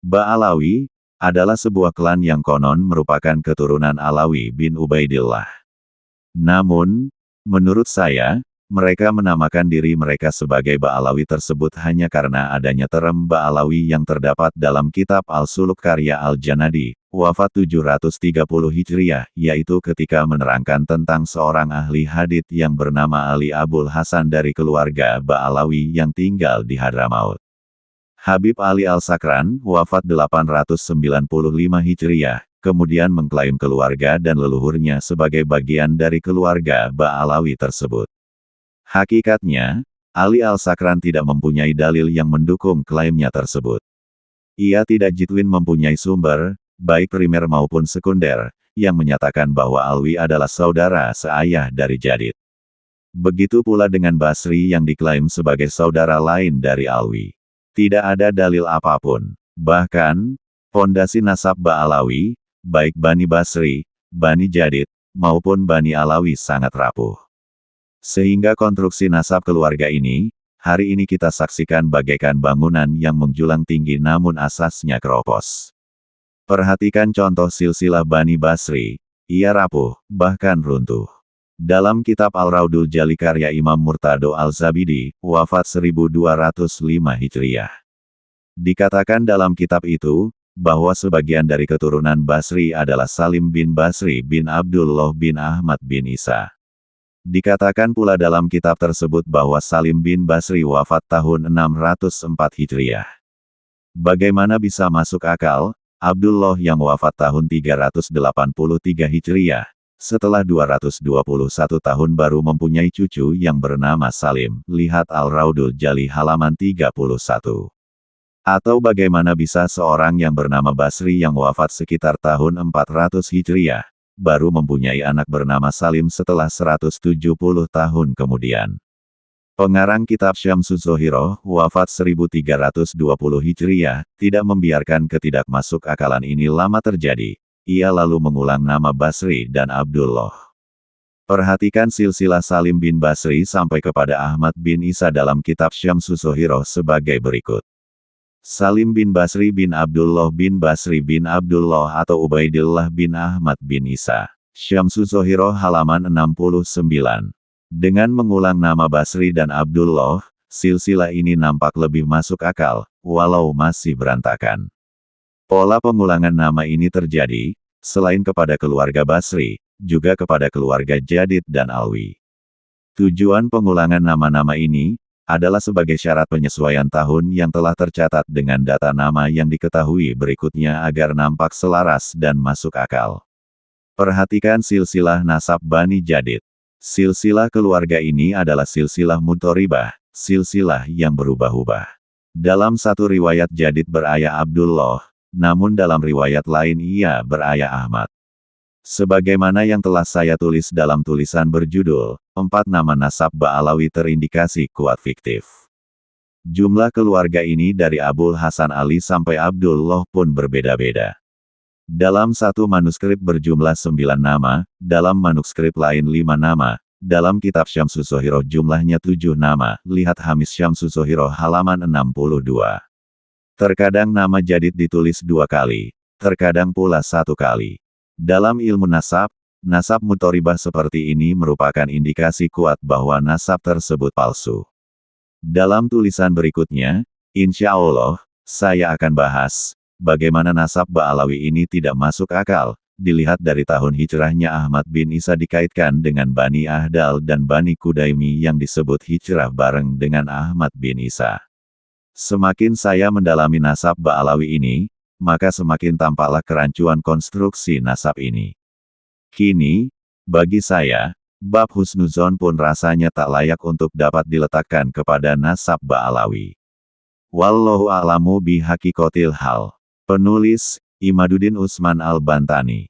Ba'alawi adalah sebuah klan yang konon merupakan keturunan Alawi bin Ubaidillah. Namun, menurut saya, mereka menamakan diri mereka sebagai Ba'alawi tersebut hanya karena adanya term Ba'alawi yang terdapat dalam kitab Al-Suluk karya Al-Janadi, wafat 730 Hijriah, yaitu ketika menerangkan tentang seorang ahli hadits yang bernama Ali Abul Hasan dari keluarga Ba'alawi yang tinggal di Hadramaut. Habib Ali Al-Sakran, wafat 895 Hijriah, kemudian mengklaim keluarga dan leluhurnya sebagai bagian dari keluarga Ba'alawi tersebut. Hakikatnya, Ali Al-Sakran tidak mempunyai dalil yang mendukung klaimnya tersebut. Ia tidak jitwin mempunyai sumber, baik primer maupun sekunder, yang menyatakan bahwa Alwi adalah saudara seayah dari Jadid. Begitu pula dengan Basri yang diklaim sebagai saudara lain dari Alwi. Tidak ada dalil apapun. Bahkan, fondasi nasab Ba'alawi, baik Bani Basri, Bani Jadid, maupun Bani Alawi sangat rapuh. Sehingga konstruksi nasab keluarga ini, hari ini kita saksikan bagaikan bangunan yang menjulang tinggi namun asasnya keropos. Perhatikan contoh silsilah Bani Basri, ia rapuh, bahkan runtuh. Dalam kitab Al-Raudul Jali karya Imam Murtado Al-Zabidi, wafat 1205 Hijriah. Dikatakan dalam kitab itu, bahwa sebagian dari keturunan Basri adalah Salim bin Basri bin Abdullah bin Ahmad bin Isa. Dikatakan pula dalam kitab tersebut bahwa Salim bin Basri wafat tahun 604 Hijriah. Bagaimana bisa masuk akal, Abdullah yang wafat tahun 383 Hijriah, setelah 221 tahun baru mempunyai cucu yang bernama Salim, lihat Al-Raudul Jali halaman 31. Atau bagaimana bisa seorang yang bernama Basri yang wafat sekitar tahun 400 Hijriah, baru mempunyai anak bernama Salim setelah 170 tahun kemudian. Pengarang kitab Syamsus Zohiroh, wafat 1320 Hijriah, tidak membiarkan ketidakmasuk akalan ini lama terjadi. Ia lalu mengulang nama Basri dan Abdullah. Perhatikan silsilah Salim bin Basri sampai kepada Ahmad bin Isa dalam kitab Syamsus Zohiroh sebagai berikut. Salim bin Basri bin Abdullah bin Basri bin Abdullah atau Ubaidillah bin Ahmad bin Isa. Syamsus Zohiroh halaman 69. Dengan mengulang nama Basri dan Abdullah, silsilah ini nampak lebih masuk akal, walau masih berantakan. Pola pengulangan nama ini terjadi, selain kepada keluarga Basri, juga kepada keluarga Jadid dan Alwi. Tujuan pengulangan nama-nama ini, adalah sebagai syarat penyesuaian tahun yang telah tercatat dengan data nama yang diketahui berikutnya agar nampak selaras dan masuk akal. Perhatikan silsilah nasab Bani Jadid. Silsilah keluarga ini adalah silsilah Mutoribah, silsilah yang berubah-ubah. Dalam satu riwayat Jadid berayah Abdullah, namun dalam riwayat lain ia berayah Ahmad. Sebagaimana yang telah saya tulis dalam tulisan berjudul, 4 nama nasab Ba'alawi terindikasi kuat fiktif. Jumlah keluarga ini dari Abul Hasan Ali sampai Abdullah pun berbeda-beda. Dalam satu manuskrip berjumlah 9 nama, dalam manuskrip lain 5 nama, dalam kitab Syamsus Zohiroh jumlahnya 7 nama, lihat Hamis Syamsus Zohiroh halaman 62. Terkadang nama Jadid ditulis 2 kali, terkadang pula 1 kali. Dalam ilmu nasab, nasab mutoribah seperti ini merupakan indikasi kuat bahwa nasab tersebut palsu. Dalam tulisan berikutnya, insya Allah, saya akan bahas, bagaimana nasab Ba'alawi ini tidak masuk akal, dilihat dari tahun hijrahnya Ahmad bin Isa dikaitkan dengan Bani Ahdal dan Bani Kudaimi yang disebut hijrah bareng dengan Ahmad bin Isa. Semakin saya mendalami nasab Ba'alawi ini, maka semakin tampaklah kerancuan konstruksi nasab ini. Kini, bagi saya, bab husnuzon pun rasanya tak layak untuk dapat diletakkan kepada nasab Ba'alawi. Wallahu a'lamu bihaqikotil hal. Penulis, Imaduddin Usman Al-Bantani.